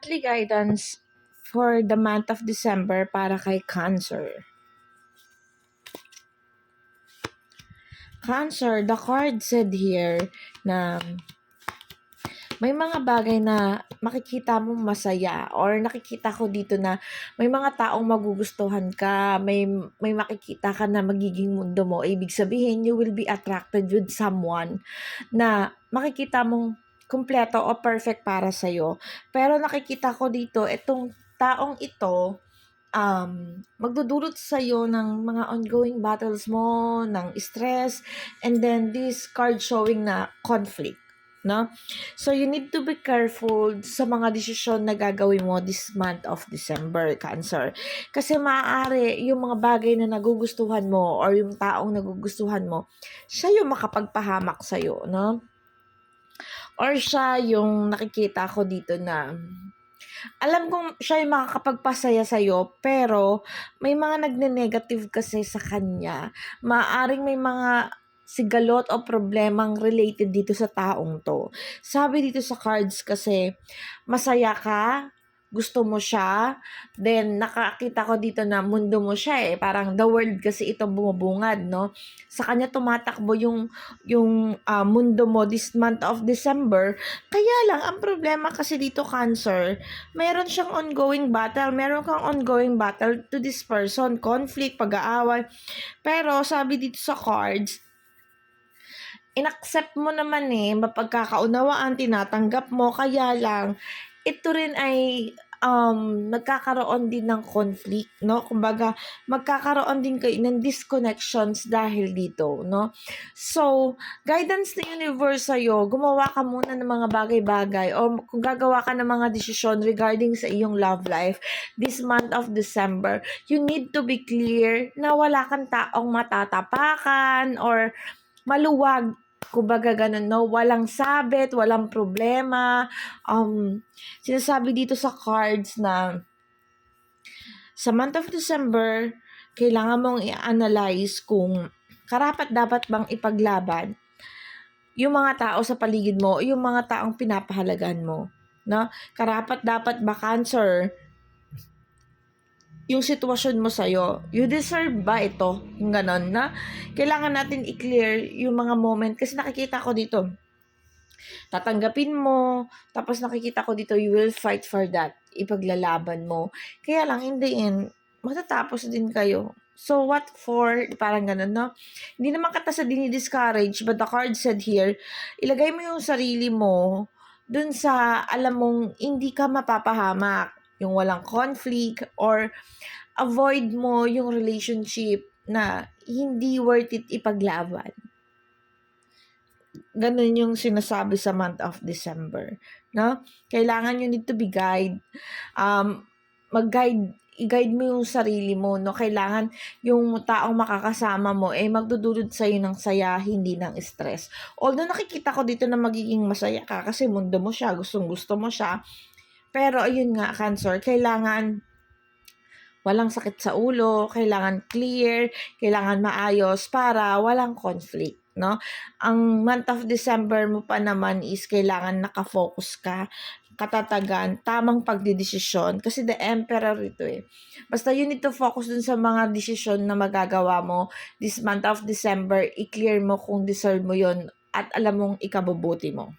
monthly guidance for the month of December para kay Cancer. Cancer, the card said here na may mga bagay na makikita mong masaya or nakikita ko dito na may mga taong magugustuhan ka, may makikita ka na magiging mundo mo. Ibig sabihin, you will be attracted with someone na makikita mong kumpleto o perfect para sa'yo. Pero nakikita ko dito, itong taong ito, magdudulot sa'yo ng mga ongoing battles mo, ng stress, and then this card showing na conflict. No? So, you need to be careful sa mga desisyon na gagawin mo this month of December, Cancer. Kasi maaari yung mga bagay na nagugustuhan mo or yung taong nagugustuhan mo, siya yung makapagpahamak sa'yo, no? Or siya yung nakikita ko dito na alam kong siya yung makakapagpasaya sa'yo, pero may mga nagne-negative kasi sa kanya. Maaring may mga sigalot o problemang related dito sa taong to. Sabi dito sa cards kasi, masaya ka, gusto mo siya, then nakakita ko dito na mundo mo siya eh. Parang the world kasi itong bumubungad, no? Sa kanya tumatakbo yung mundo mo this month of December. Kaya lang, ang problema kasi dito, Cancer, meron siyang ongoing battle. Meron kang ongoing battle to this person. Conflict, pag-aaway. Pero sabi dito sa cards, inaccept mo naman eh, mapagkakaunawaan, tinatanggap mo, kaya lang, ito rin ay nagkakaroon din ng conflict, no? Kumbaga, magkakaroon din kayo ng disconnections dahil dito, no? So, guidance ng universe sa'yo, gumawa ka muna ng mga bagay-bagay o kung gagawa ka ng mga desisyon regarding sa iyong love life this month of December, you need to be clear na wala kang taong matatapakan or maluwag. Kumbaga ganun, no? Walang sabit, walang problema. Sinasabi dito sa cards na sa month of December, kailangan mong i-analyze kung karapat-dapat bang ipaglaban yung mga tao sa paligid mo, yung mga taong pinapahalagan mo. No? Karapat-dapat ba, Cancer, yung sitwasyon mo sa'yo, you deserve ba ito? Yung ganon na, kailangan natin i-clear yung mga moment kasi nakikita ko dito, tatanggapin mo, tapos nakikita ko dito, you will fight for that, ipaglalaban mo. Kaya lang, in the end, matatapos din kayo. So, what for? Parang ganun, no? Hindi naman kita sa dinidiscourage, but the card said here, ilagay mo yung sarili mo dun sa, alam mong, hindi ka mapapahamak, yung walang conflict, or avoid mo yung relationship na hindi worth it ipaglaban. Ganun yung sinasabi sa month of December, no? Kailangan you need to be guide. I-guide mo yung sarili mo, no? Kailangan yung taong makakasama mo magdudulot sa'yo ng saya, hindi ng stress. Although nakikita ko dito na magiging masaya ka kasi mundo mo siya, gustong-gusto mo siya. Pero ayun nga, Cancer, kailangan walang sakit sa ulo, kailangan clear, kailangan maayos para walang conflict, no? Ang month of December mo pa naman is kailangan nakafocus ka, katatagan, tamang pagdidesisyon kasi the emperor ito eh. Basta you need to focus dun sa mga desisyon na magagawa mo this month of December, i-clear mo kung deserve mo yon at alam mong ikabubuti mo.